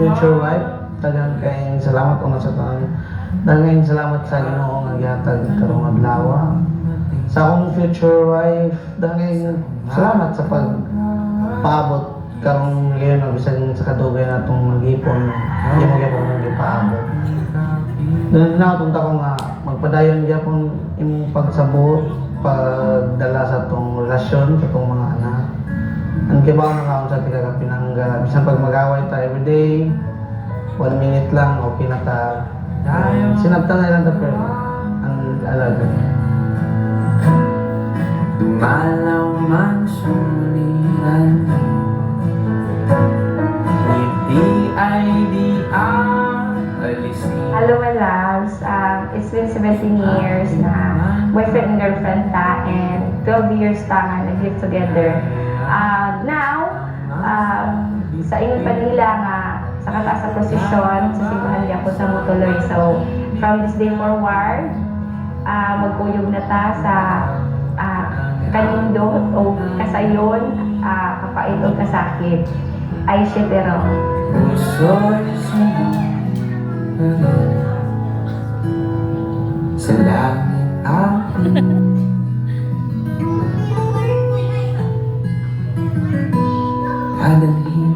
future wife, tagang kayong salamat o sa tanan. Daghang salamat sa Ginoo nga gihatag karong adlaw. Sa akong future wife, daghang salamat sa pagpaabot karong ngayon na bisan sa kadugay natong mag-ipon, di mo gyapon gipaabot. Doon na akong tako nga magpadayon gyapon imong pagsabot, pagdala sa tong relasyon sa tong mga anak. Ang kibaw na kaon sa tiga ka pinangga, bisan pag mag-away ta everyday, 1 minute lang okay na ta. Sinabtan na lang ta pero ang alaga. Dumalaw man suliran, hindi ay di alisin. Hello, my loves. It's been 17 years na boyfriend and girlfriend ta and 12 years ta nga nag-live together. Now, sa ingon pa nila nga sa kataas sa posisyon, sa simbahan di ako sa Motuloy. So, from this day forward, magkuyog na ta sa kanindot o kasayon, kapait o kasakit. Ay siya pero. Puso'y sa langit ako dadalhin